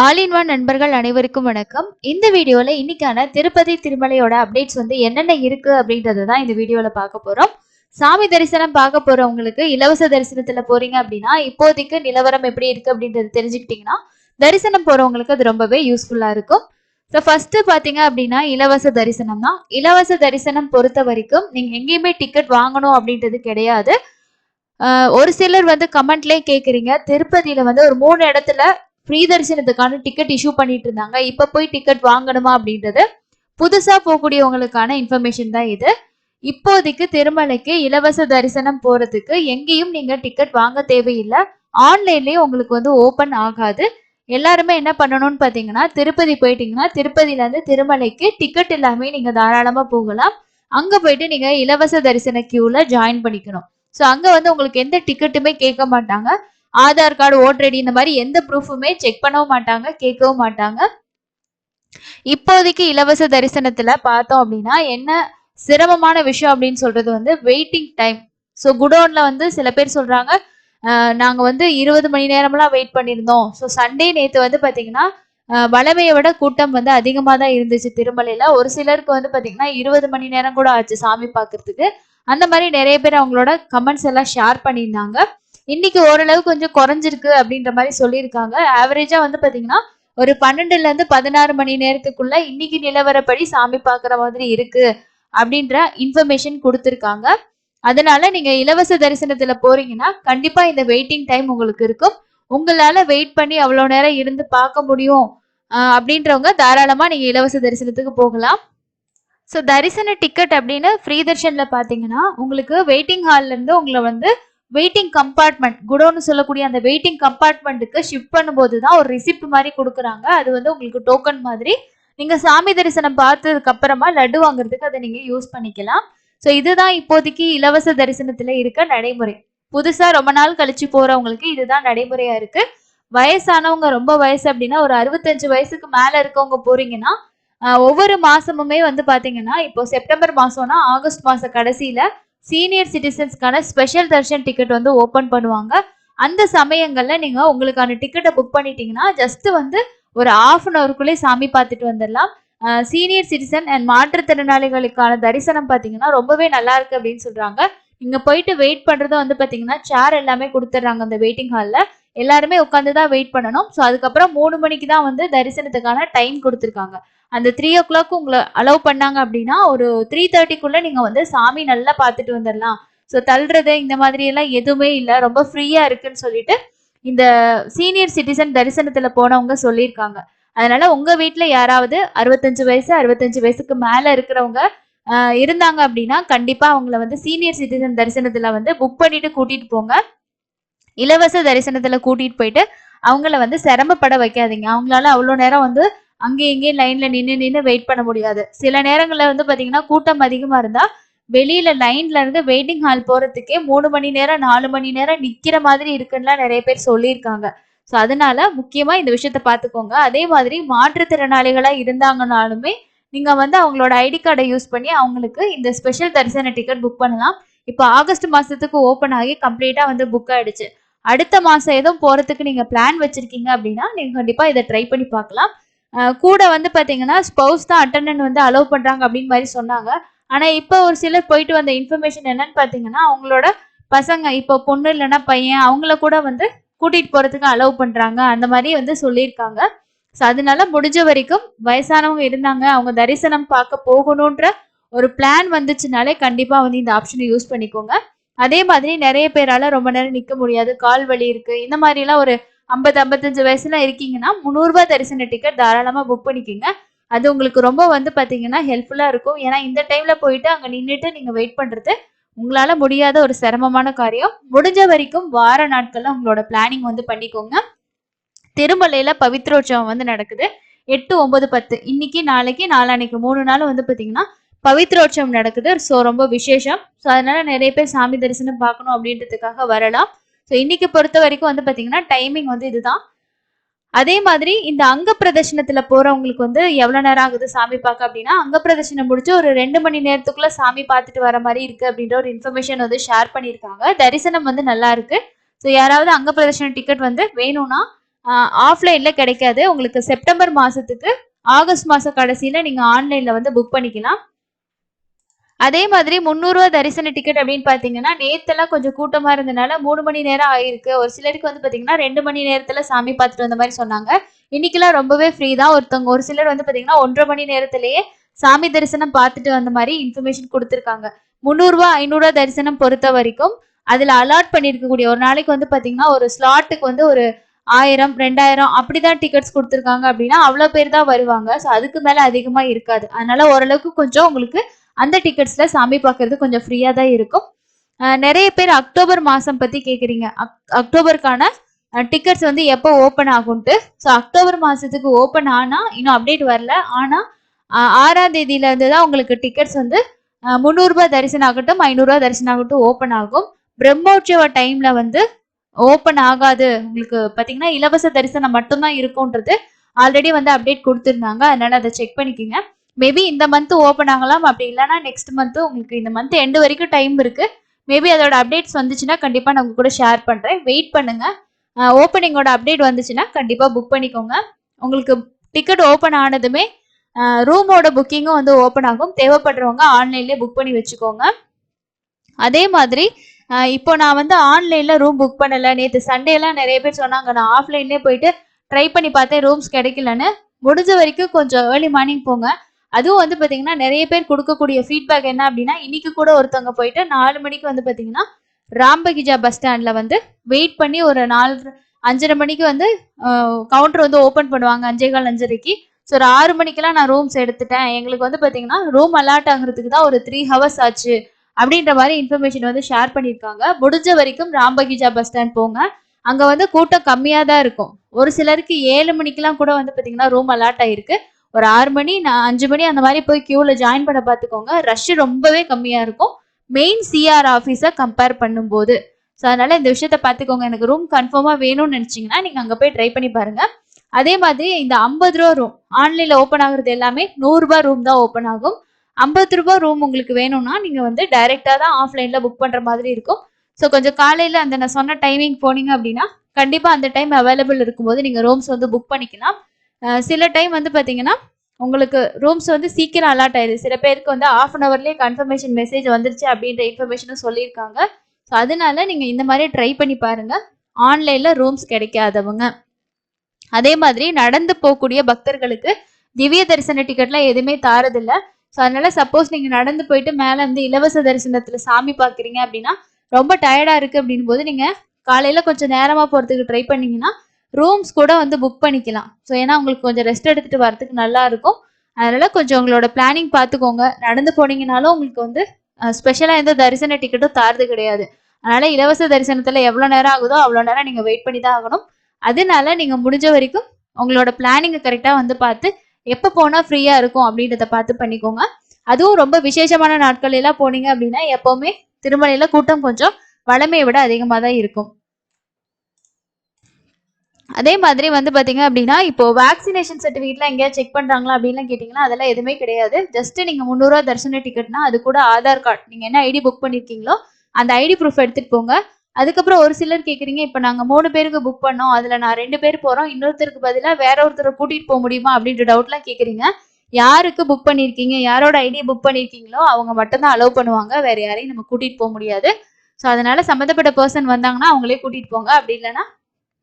All in one நண்பர்கள் அனைவருக்கும் வணக்கம். இந்த வீடியோல இன்னைக்கான திருப்பதி திருமலையோட அப்டேட்ஸ் என்னென்ன இருக்கு அப்படின்றது தான் இந்த வீடியோல பார்க்க போறோம். சாமி தரிசனம் பார்க்க போறவங்களுக்கு இலவச தரிசனத்துல போறீங்க அப்படின்னா இப்போதைக்கு நிலவரம் எப்படி இருக்கு அப்படின்றது தெரிஞ்சுக்கிட்டீங்கன்னா தரிசனம் போறவங்களுக்கு அது ரொம்பவே யூஸ்ஃபுல்லா இருக்கும். ஸோ ஃபர்ஸ்ட் பாத்தீங்க அப்படின்னா இலவச தரிசனம் தான். இலவச தரிசனம் பொறுத்த வரைக்கும் நீங்க எங்கேயுமே டிக்கெட் வாங்கணும் அப்படின்றது கிடையாது. ஒரு சிலர் கமெண்ட்லயே கேக்குறீங்க, திருப்பதியில ஒரு 3 இடத்துல ஃப்ரீ தரிசனத்துக்கான டிக்கெட் இஷ்யூ பண்ணிட்டு இருந்தாங்க, இப்ப போய் டிக்கெட் வாங்கணுமா அப்படின்றது புதுசா போகக்கூடியவங்களுக்கான இன்ஃபர்மேஷன் தான் இது. இப்போதைக்கு திருமலைக்கு இலவச தரிசனம் போறதுக்கு எங்கேயும் நீங்க டிக்கெட் வாங்க தேவையில்லை. ஆன்லைன்லயே உங்களுக்கு ஓபன் ஆகாது. எல்லாருமே என்ன பண்ணணும்னு பாத்தீங்கன்னா, திருப்பதி போயிட்டீங்கன்னா திருப்பதியில இருந்து திருமலைக்கு டிக்கெட் எல்லாமே நீங்க தாராளமா போகலாம். அங்க போயிட்டு நீங்க இலவச தரிசன கியூல ஜாயின் பண்ணிக்கணும். ஸோ அங்க உங்களுக்கு எந்த டிக்கெட்டுமே கேட்க மாட்டாங்க. ஆதார் கார்டு, ஓட்டர் ஐடி இந்த மாதிரி எந்த ப்ரூஃபுமே செக் பண்ணவும் மாட்டாங்க, கேட்கவும் மாட்டாங்க. இப்போதைக்கு இலவச தரிசனத்துல பார்த்தோம் அப்படின்னா என்ன சிரமமான விஷயம் அப்படின்னு சொல்றது வெயிட்டிங் டைம். ஸோ குடோன்ல சில பேர் சொல்றாங்க, நாங்க 20 மணி நேரம்லாம் வெயிட் பண்ணியிருந்தோம். ஸோ சண்டே நேத்து பாத்தீங்கன்னா வளமையை விட கூட்டம் அதிகமா தான் இருந்துச்சு திருமலையில. ஒரு சிலருக்கு பாத்தீங்கன்னா 20 மணி நேரம் கூட ஆச்சு சாமி பாக்குறதுக்கு. அந்த மாதிரி நிறைய பேர் அவங்களோட கமெண்ட்ஸ் எல்லாம் ஷேர் பண்ணியிருந்தாங்க. இன்னைக்கு ஓரளவு கொஞ்சம் குறைஞ்சிருக்கு அப்படின்ற மாதிரி சொல்லியிருக்காங்க. ஆவரேஜா பாத்தீங்கன்னா ஒரு 12ல இருந்து 16 மணி நேரத்துக்குள்ள இன்னைக்கு நிலவரப்படி சாமி பாக்குற மாதிரி இருக்கு அப்படின்ற இன்ஃபர்மேஷன் கொடுத்திருக்காங்க. அதனால நீங்க இலவச தரிசனத்துல போறீங்கன்னா கண்டிப்பா இந்த வெயிட்டிங் டைம் உங்களுக்கு இருக்கும். உங்களால வெயிட் பண்ணி அவ்வளவு நேரம் இருந்து பார்க்க முடியும் அப்படின்றவங்க தாராளமா நீங்க இலவச தரிசனத்துக்கு போகலாம். ஸோ தரிசன டிக்கெட் அப்படின்னு ஃப்ரீ தர்ஷன்ல பாத்தீங்கன்னா உங்களுக்கு வெயிட்டிங் ஹால்ல இருந்து உங்களை வெயிட்டிங் கம்பார்ட்மெண்ட், குடோன்னு சொல்லக்கூடிய அந்த வெயிட்டிங் கம்பார்ட்மெண்ட்டுக்கு ஷிஃப்ட் பண்ணும்போது தான் ஒரு ரிசிப்ட் மாதிரி கொடுக்குறாங்க. அது உங்களுக்கு டோக்கன் மாதிரி. நீங்க சாமி தரிசனம் பார்த்ததுக்கு அப்புறமா லட்டு வாங்குறதுக்கு அதை நீங்க யூஸ் பண்ணிக்கலாம். ஸோ இதுதான் இப்போதைக்கு இலவச தரிசனத்துல இருக்க நடைமுறை. புதுசா ரொம்ப நாள் கழிச்சு போறவங்களுக்கு இதுதான் நடைமுறையா இருக்கு. வயசானவங்க, ரொம்ப வயசு அப்படின்னா ஒரு 65 வயசுக்கு மேல இருக்கவங்க போறீங்கன்னா ஒவ்வொரு மாசமுமே பாத்தீங்கன்னா இப்போ செப்டம்பர் மாசம்னா ஆகஸ்ட் மாச கடைசியில சீனியர் சிட்டிசன்ஸ்க்கான ஸ்பெஷல் தர்ஷன் டிக்கெட் ஓபன் பண்ணுவாங்க. அந்த சமயங்கள்ல நீங்க உங்களுக்கான டிக்கெட்டை புக் பண்ணிட்டீங்கன்னா ஜஸ்ட் ஒரு ½ அன் அவருக்குள்ளே சாமி பார்த்துட்டு வந்துடலாம். சீனியர் சிட்டிசன் அண்ட் மாற்றுத்திறனாளிகளுக்கான தரிசனம் பாத்தீங்கன்னா ரொம்பவே நல்லா இருக்கு அப்படின்னு சொல்றாங்க. நீங்க போயிட்டு வெயிட் பண்றதும் பாத்தீங்கன்னா சேர் எல்லாமே கொடுத்துட்றாங்க. அந்த வெயிட்டிங் ஹால்ல எல்லாருமே உட்காந்துதான் வெயிட் பண்ணணும். ஸோ அதுக்கப்புறம் 3 மணிக்கு தான் தரிசனத்துக்கான டைம் கொடுத்துருக்காங்க. அந்த 3 o'clock உங்களை அலோவ் பண்ணாங்க அப்படின்னா ஒரு 3:30க்குள்ள நீங்க சாமி நல்லா பார்த்துட்டு வந்துடலாம். ஸோ தள்ளுறது இந்த மாதிரி எல்லாம் எதுவுமே இல்லை, ரொம்ப ஃப்ரீயா இருக்குன்னு சொல்லிட்டு இந்த சீனியர் சிட்டிசன் தரிசனத்துல போனவங்க சொல்லியிருக்காங்க. அதனால உங்க வீட்டுல யாராவது 65 வயசு 65 வயசுக்கு மேல இருக்கிறவங்க இருந்தாங்க அப்படின்னா கண்டிப்பா அவங்கள சீனியர் சிட்டிசன் தரிசனத்துல புக் பண்ணிட்டு கூட்டிட்டு போங்க. இலவச தரிசனத்துல கூட்டிட்டு போயிட்டு அவங்கள சிரமப்பட வைக்காதீங்க. அவங்களால அவ்வளவு நேரம் அங்கே இங்கேயும் லைன்ல நின்று வெயிட் பண்ண முடியாது. சில நேரங்கள்ல பாத்தீங்கன்னா கூட்டம் அதிகமா இருந்தா வெளியில லைன்ல இருந்து வெயிட்டிங் ஹால் போறதுக்கே 3 மணி நேரம் 4 மணி நேரம் நிக்கிற மாதிரி இருக்குன்னு நிறைய பேர் சொல்லியிருக்காங்க. ஸோ அதனால முக்கியமா இந்த விஷயத்த பாத்துக்கோங்க. அதே மாதிரி மாற்றுத்திறனாளிகளா இருந்தாங்கனாலுமே நீங்க அவங்களோட ஐடி கார்டை யூஸ் பண்ணி அவங்களுக்கு இந்த ஸ்பெஷல் தரிசன டிக்கெட் புக் பண்ணலாம். இப்போ ஆகஸ்ட் மாசத்துக்கு ஓபன் ஆகி கம்ப்ளீட்டா புக் ஆயிடுச்சு. அடுத்த மாசம் எதுவும் போறதுக்கு நீங்க பிளான் வச்சிருக்கீங்க அப்படின்னா நீங்க கண்டிப்பா இதை ட்ரை பண்ணி பார்க்கலாம். கூட பாத்தீங்கன்னா ஸ்பௌஸ் தான் அட்டெண்டன்ட் அலோவ் பண்றாங்க அப்படின்னு மாதிரி சொன்னாங்க. ஆனா இப்ப ஒரு சிலர் போயிட்டு வந்த இன்ஃபர்மேஷன் என்னன்னு பாத்தீங்கன்னா அவங்களோட பசங்க, இப்போ பொண்ணு இல்லைன்னா பையன், அவங்கள கூட கூட்டிட்டு போறதுக்கு அலோவ் பண்றாங்க அந்த மாதிரி சொல்லியிருக்காங்க. ஸோ அதனால முடிஞ்ச வரைக்கும் வயசானவங்க இருந்தாங்க, அவங்க தரிசனம் பார்க்க போகணுன்ற ஒரு பிளான் வந்துச்சுனாலே கண்டிப்பா இந்த ஆப்ஷனை யூஸ் பண்ணிக்கோங்க. அதே மாதிரி நிறைய பேரால ரொம்ப நேரம் நிக்க முடியாது, கால் வலி இருக்கு, இந்த மாதிரி எல்லாம் ஒரு 50-55 வயசுல இருக்கீங்கன்னா 300 ரூபாய் தரிசன டிக்கெட் தாராளமா புக் பண்ணிக்கோங்க. அது உங்களுக்கு ரொம்ப பாத்தீங்கன்னா ஹெல்ப்ஃபுல்லா இருக்கும். ஏன்னா இந்த டைம்ல போயிட்டு அங்க நின்றுட்டு நீங்க வெயிட் பண்றது உங்களால முடியாத ஒரு சிரமமான காரியம். முடிஞ்ச வரைக்கும் வார நாட்கள்ல உங்களோட பிளானிங் பண்ணிக்கோங்க. திருமலையில பவித்ரோற்சவம் நடக்குது 8, 9, 10 இன்னைக்கு நாளைக்கு நாளானைக்கு 3 நாளும் பாத்தீங்கன்னா பவித்ரோற்சவம் நடக்குது. ஸோ ரொம்ப விசேஷம். ஸோ அதனால நிறைய பேர் சாமி தரிசனம் பார்க்கணும் அப்படின்றதுக்காக வரலாம். ஸோ இன்னைக்கு பொறுத்த வரைக்கும் பாத்தீங்கன்னா டைமிங் இதுதான். அதே மாதிரி இந்த அங்க பிரதர்ஷனத்துல போறவங்களுக்கு எவ்வளவு நேரம் ஆகுது சாமி பார்க்க அப்படின்னா, அங்க பிரதர்ஷனம் முடிச்சு ஒரு 2 மணி நேரத்துக்குள்ள சாமி பார்த்துட்டு வர மாதிரி இருக்கு அப்படின்ற ஒரு இன்ஃபர்மேஷன் ஷேர் பண்ணியிருக்காங்க. தரிசனம் நல்லா இருக்கு. ஸோ யாராவது அங்க பிரதர்ஷன டிக்கெட் வேணும்னா ஆஃப்லைன்ல கிடைக்காது. உங்களுக்கு செப்டம்பர் மாசத்துக்கு ஆகஸ்ட் மாசம் கடைசியில நீங்க ஆன்லைன்ல வந்து புக் பண்ணிக்கலாம். அதே மாதிரி ரூ. 300 தரிசன டிக்கெட் அப்படின்னு பாத்தீங்கன்னா, நேத்தெல்லாம் கொஞ்சம் கூட்டமா இருந்தனால 3 மணி நேரம் ஆயிருக்கு. ஒரு சிலருக்கு வந்து பாத்தீங்கன்னா 2 மணி நேரத்துல சாமி பார்த்துட்டு வந்த மாதிரி சொன்னாங்க. இன்னைக்கெல்லாம் ரொம்பவே ஃப்ரீ தான். ஒரு சிலர் வந்து பாத்தீங்கன்னா 1.5 மணி நேரத்திலேயே சாமி தரிசனம் பார்த்துட்டு வந்த மாதிரி இன்ஃபர்மேஷன் கொடுத்துருக்காங்க. ரூ. 300 500 தரிசனம் பொறுத்த வரைக்கும் அதுல அலாட் பண்ணிருக்கக்கூடிய ஒரு நாளைக்கு வந்து பாத்தீங்கன்னா ஒரு ஸ்லாட்டுக்கு வந்து ஒரு 1000 2000 அப்படிதான் டிக்கெட்ஸ் கொடுத்துருக்காங்க அப்படின்னா அவ்வளவு பேர் தான் வருவாங்க. ஸோ அதுக்கு மேல அதிகமா இருக்காது. அதனால ஓரளவுக்கு கொஞ்சம் உங்களுக்கு அந்த டிக்கெட்ஸ்ல சாமி பார்க்கறது கொஞ்சம் ஃப்ரீயா தான் இருக்கும். நிறைய பேர் அக்டோபர் மாசம் பத்தி கேக்குறீங்க. அக்டோபருக்கான டிக்கெட்ஸ் வந்து எப்போ ஓப்பன் ஆகும்ட்டு. ஸோ அக்டோபர் மாசத்துக்கு ஓப்பன் ஆனா இன்னும் அப்டேட் வரல. ஆனா 6ஆம் தேதியில இருந்து தான் உங்களுக்கு டிக்கெட்ஸ் வந்து ரூ. 300 தரிசனம் ஆகட்டும் ரூ. 500 தரிசனம் ஆகட்டும் ஓப்பன் ஆகும். பிரம்மோற்சவ டைம்ல வந்து ஓப்பன் ஆகாது. உங்களுக்கு பாத்தீங்கன்னா இலவச தரிசனம் மட்டும்தான் இருக்கும்ன்றது ஆல்ரெடி வந்து அப்டேட் கொடுத்துருந்தாங்க. அதனால அதை செக் பண்ணிக்கோங்க. மேபி இந்த மந்த் ஓப்பன் ஆகலாம். அப்படி இல்லைன்னா நெக்ஸ்ட் மந்த் உங்களுக்கு இந்த மந்த் எண்டு வரைக்கும் டைம் இருக்கு. மேபி அதோட அப்டேட்ஸ் வந்துச்சுன்னா கண்டிப்பா நான் உங்க கூட ஷேர் பண்றேன். வெயிட் பண்ணுங்க. ஓப்பனிங்கோட அப்டேட் வந்துச்சுன்னா கண்டிப்பா புக் பண்ணிக்கோங்க. உங்களுக்கு டிக்கெட் ஓப்பன் ஆனதுமே ரூமோட புக்கிங்கும் வந்து ஓப்பன் ஆகும். தேவைப்படுறவங்க ஆன்லைன்லேயே புக் பண்ணி வச்சுக்கோங்க. அதே மாதிரி இப்போ நான் வந்து ஆன்லைன்ல ரூம் புக் பண்ணல. நேற்று சண்டே எல்லாம் நிறைய பேர் சொன்னாங்க நான் ஆஃப்லைன்லேயே போயிட்டு ட்ரை பண்ணி பார்த்தேன் ரூம்ஸ் கிடைக்கலன்னு. முடிஞ்ச வரைக்கும் கொஞ்சம் ஏர்லி மார்னிங் போங்க. அதுவும் வந்து பாத்தீங்கன்னா நிறைய பேர் கொடுக்கக்கூடிய ஃபீட்பேக் என்ன அப்படின்னா இன்னைக்கு கூட ஒருத்தவங்க போயிட்டு 4 மணிக்கு வந்து பாத்தீங்கன்னா ராம்பகிஜா பஸ் ஸ்டாண்ட்ல வந்து வெயிட் பண்ணி ஒரு 5:30 மணிக்கு வந்து கவுண்டர் வந்து ஓப்பன் பண்ணுவாங்க 5:15 5:30க்கு. ஸோ ஒரு 6 மணிக்கெல்லாம் நான் ரூம்ஸ் எடுத்துட்டேன். எங்களுக்கு வந்து பாத்தீங்கன்னா ரூம் அலாட் ஆகுறதுக்கு தான் ஒரு 3 ஹவர்ஸ் ஆச்சு அப்படின்ற மாதிரி இன்ஃபர்மேஷன் வந்து ஷேர் பண்ணியிருக்காங்க. முடிஞ்ச வரைக்கும் ராம்பகிஜா பஸ் ஸ்டாண்ட் போங்க. அங்க வந்து கூட்டம் கம்மியா தான் இருக்கும். ஒரு சிலருக்கு 7 மணிக்கெல்லாம் கூட வந்து பாத்தீங்கன்னா ரூம் அலாட் ஆயிருக்கு. ஒரு 6 மணி 5 மணி அந்த மாதிரி போய் கியூல ஜாயின் பண்ண பார்த்துக்கோங்க. ரஷ் ரொம்பவே கம்மியா இருக்கும் மெயின் சிஆர் ஆஃபீஸை கம்பேர் பண்ணும்போது. ஸோ அதனால இந்த விஷயத்த பார்த்துக்கோங்க. எனக்கு ரூம் கன்ஃபார்மா வேணும்னு நினைச்சீங்கன்னா நீங்க அங்க போய் ட்ரை பண்ணி பாருங்க. அதே மாதிரி இந்த 50 ரூபா ரூம் ஆன்லைன்ல ஓப்பன் ஆகுறது எல்லாமே 100 ரூபாய் ரூம் தான் ஓப்பன் ஆகும். 50 ரூபாய் ரூம் உங்களுக்கு வேணும்னா நீங்க வந்து டைரக்டா தான் ஆஃப்லைன்ல புக் பண்ற மாதிரி இருக்கும். ஸோ கொஞ்சம் காலையில அந்த நான் சொன்ன டைமிங் போனீங்க அப்படின்னா கண்டிப்பா அந்த டைம் அவைலபிள் இருக்கும்போது நீங்க ரூம்ஸ் வந்து புக் பண்ணிக்கலாம். சில டைம் வந்து பாத்தீங்கன்னா உங்களுக்கு ரூம்ஸ் வந்து சீக்கிரம் அலாட் ஆயிடுது. சில பேருக்கு வந்து 1/2 ஹவர்லயே கன்ஃபர்மேஷன் மெசேஜ் வந்துருச்சு அப்படின்ற இன்ஃபர்மேஷனும் சொல்லியிருக்காங்க. ஸோ அதனால நீங்க இந்த மாதிரி ட்ரை பண்ணி பாருங்க ஆன்லைன்ல ரூம்ஸ் கிடைக்காதவங்க. அதே மாதிரி நடந்து போகக்கூடிய பக்தர்களுக்கு திவ்ய தரிசன டிக்கெட்லாம் எதுவுமே தாரதில்ல. ஸோ அதனால சப்போஸ் நீங்க நடந்து போயிட்டு மேல வந்து இலவச தரிசனத்துல சாமி பாக்குறீங்க அப்படின்னா ரொம்ப டயர்டா இருக்கு அப்படின் போது நீங்க காலையில கொஞ்சம் நேரமா போறதுக்கு ட்ரை பண்ணீங்கன்னா ரூம்ஸ் கூட வந்து புக் பண்ணிக்கலாம். ஸோ ஏன்னா உங்களுக்கு கொஞ்சம் ரெஸ்ட் எடுத்துட்டு வரதுக்கு நல்லா இருக்கும். அதனால கொஞ்சம் உங்களோட பிளானிங் பார்த்துக்கோங்க. நடந்து போனீங்கனாலும் உங்களுக்கு வந்து ஸ்பெஷலா எந்த தரிசன டிக்கெட்டும் தாரது கிடையாது. அதனால இலவச தரிசனத்துல எவ்வளவு நேரம் ஆகுதோ அவ்வளவு நேரம் நீங்க வெயிட் பண்ணி தான் ஆகணும். அதனால நீங்க முடிஞ்ச வரைக்கும் உங்களோட பிளானிங்கை கரெக்டா வந்து பார்த்து எப்ப போனா ஃப்ரீயா இருக்கும் அப்படின்றத பார்த்து பண்ணிக்கோங்க. அதுவும் ரொம்ப விசேஷமான நாட்கள் எல்லாம் போனீங்க அப்படின்னா எப்பவுமே திருமலையில கூட்டம் கொஞ்சம் வளமையை விட அதிகமா தான் இருக்கும். அதே மாதிரி வந்து பாத்தீங்க அப்படின்னா இப்போ வேக்சினேஷன் சர்டிஃபிகேட்லாம் எங்கேயாவது செக் பண்றாங்களா அப்படின்னு கேட்டீங்கன்னா அதெல்லாம் எதுவுமே கிடையாது. ஜஸ்ட் நீங்க 300 ரூபா தரிசன டிக்கெட்னா அது கூட ஆதார் கார்டு நீங்க என்ன ஐடி புக் பண்ணிருக்கீங்களோ அந்த ஐடி ப்ரூஃப் எடுத்துட்டு போங்க. அதுக்கப்புறம் ஒரு சிலர் கேக்குறீங்க இப்ப நாங்க 3 பேருக்கு புக் பண்ணோம் அதுல நான் 2 பேர் போறோம் இன்னொருத்தருக்கு பதிலாக வேற ஒருத்தரை கூட்டிட்டு போக முடியுமா அப்படின்ற டவுட்லாம் கேக்குறீங்க. யாருக்கு புக் பண்ணிருக்கீங்க யாரோட ஐடி புக் பண்ணிருக்கீங்களோ அவங்க மட்டும் தான் அலோவ் பண்ணுவாங்க. வேற யாரையும் நம்ம கூட்டிட்டு போக முடியாது. ஸோ அதனால சம்மந்தப்பட்ட பர்சன் வந்தாங்கன்னா அவங்களே கூட்டிட்டு போங்க. அப்படி இல்லைன்னா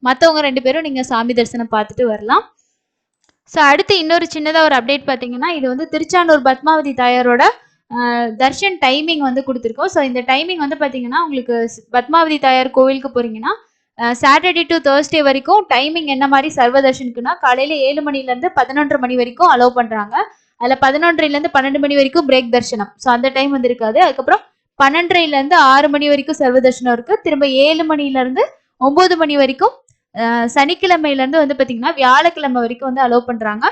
மற்றவங்க 2 பேரும் நீங்க சாமி தரிசனம் பார்த்துட்டு வரலாம். ஸோ அடுத்து இன்னொரு சின்னதாக ஒரு அப்டேட் பார்த்தீங்கன்னா இது வந்து திருச்சானூர் பத்மாவதி தாயாரோட தர்ஷன் டைமிங் வந்து கொடுத்துருக்கோம். ஸோ இந்த டைமிங் வந்து பார்த்தீங்கன்னா உங்களுக்கு பத்மாவதி தாயார் கோவிலுக்கு போறீங்கன்னா சாட்டர்டே டு தேர்ஸ்டே வரைக்கும் டைமிங் என்ன மாதிரி சர்வ தர்ஷனுக்குன்னா காலையில 7 மணிலேருந்து 11:30 மணி வரைக்கும் அலோவ் பண்றாங்க. அதில் 11:30லேருந்து 12 மணி வரைக்கும் பிரேக் தர்ஷனம். ஸோ அந்த டைம் வந்து இருக்காது. அதுக்கப்புறம் 12:30லேருந்து 6 மணி வரைக்கும் சர்வ தர்ஷனம் இருக்கு. திரும்ப 7 மணிலேருந்து 9 மணி வரைக்கும் சனிக்கிழமையில இருந்து வந்து பாத்தீங்கன்னா வியாழக்கிழமை வரைக்கும் வந்து அலோவ் பண்றாங்க.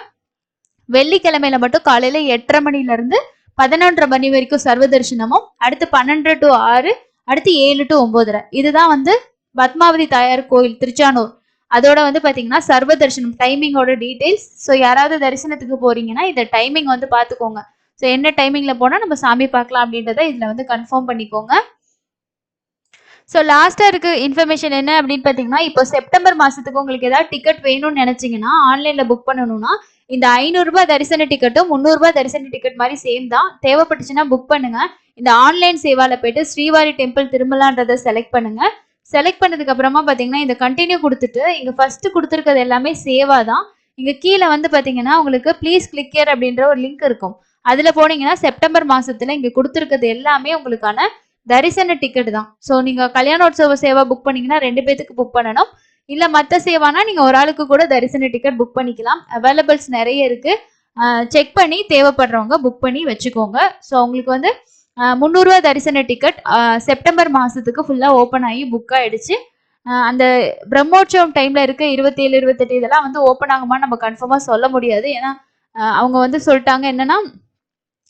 வெள்ளிக்கிழமையில மட்டும் காலையில 8:30 மணில இருந்து 11:30 மணி வரைக்கும் சர்வ தரிசனமும் அடுத்து 12 to 6 அடுத்து 7 to 9:30 இதுதான் வந்து பத்மாவதி தாயார் கோயில் திருச்சானூர் அதோட வந்து பாத்தீங்கன்னா சர்வ தரிசனம் டைமிங்கோட டீடைல்ஸ். ஸோ யாராவது தரிசனத்துக்கு போறீங்கன்னா இந்த டைமிங் வந்து பாத்துக்கோங்க. ஸோ என்ன டைமிங்ல போனா நம்ம சாமி பார்க்கலாம் அப்படின்றத இதுல வந்து கன்ஃபார்ம் பண்ணிக்கோங்க. ஸோ லாஸ்டா இருக்க இன்ஃபர்மேஷன் என்ன அப்படின்னு பார்த்தீங்கன்னா, இப்போ செப்டம்பர் மாசத்துக்கு உங்களுக்கு ஏதாவது டிக்கெட் வேணும்னு நினைச்சீங்கன்னா, ஆன்லைன்ல புக் பண்ணணும்னா, இந்த ரூ. 500 தரிசன டிக்கெட்டும், ரூ. 300 தரிசன டிக்கெட் மாரி சேம் தான். தேவைப்பட்டுச்சுன்னா புக் பண்ணுங்க. இந்த ஆன்லைன் சேவால போயிட்டு ஸ்ரீவாரி டெம்பிள் திருமலான்றத செலக்ட் பண்ணுங்க. செலக்ட் பண்ணதுக்கு அப்புறமா பார்த்தீங்கன்னா, இந்த கன்டின்யூ குடுத்துட்டு, இங்க ஃபர்ஸ்ட் குடுத்துருக்கிறது எல்லாமே சேவா தான். இங்க கீழ வந்து பார்த்தீங்கன்னா, உங்களுக்கு ப்ளீஸ் கிளிக் ஹியர் அப்படின்ற ஒரு லிங்க் இருக்கும். அதுல போனீங்கன்னா, செப்டம்பர் மாசத்துல இங்க குடுத்துருக்கிறது எல்லாமே உங்களுக்கான தரிசன டிக்கெட் தான். ஸோ நீங்க கல்யாணோற்சவ சேவா புக் பண்ணீங்கன்னா 2 பேத்துக்கு புக் பண்ணணும். இல்ல மத்த சேவானா நீங்க ஒரு ஆளுக்கு கூட தரிசன டிக்கெட் புக் பண்ணிக்கலாம். அவைலபிள்ஸ் நெறைய இருக்கு. செக் பண்ணி தேவைப்படுறவங்க புக் பண்ணி வச்சுக்கோங்க. ஸோ உங்களுக்கு வந்து ரூ. 300 தரிசன டிக்கெட் செப்டம்பர் மாசத்துக்கு ஃபுல்லா ஓப்பன் ஆகி புக் ஆயிடுச்சு. அந்த பிரம்மோற்சவம் டைம்ல இருக்க 27, 28 இதெல்லாம் வந்து ஓப்பன் ஆகுமான்னு நம்ம கன்ஃபார்மா சொல்ல முடியாது. ஏன்னா அவங்க வந்து சொல்லிட்டாங்க என்னன்னா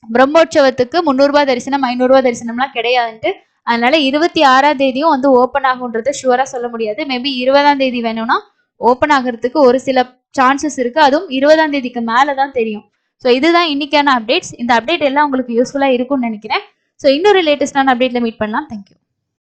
பிரம்மோற்சவத்துக்கு ரூ. 300 தரிசனம், ரூ. 500 தரிசனம்லாம் கிடையாதுன்ட்டு. அதனால 26ஆம் தேதியும் வந்து ஓப்பன் ஆகுன்றத ஷூரா சொல்ல முடியாது. மேபி 20ஆம் தேதி வேணும்னா ஓப்பன் ஆகுறதுக்கு ஒரு சில சான்சஸ் இருக்கு. அதுவும் 20ஆம் தேதிக்கு மேல தான் தெரியும். ஸோ இதுதான் இன்னைக்கான அப்டேட்ஸ். இந்த அப்டேட் எல்லாம் உங்களுக்கு யூஸ்ஃபுல்லா இருக்கும்னு நினைக்கிறேன். ஸோ இன்னொரு லேட்டஸ்டான அப்டேட்ல மீட் பண்ணலாம். தேங்க்யூ.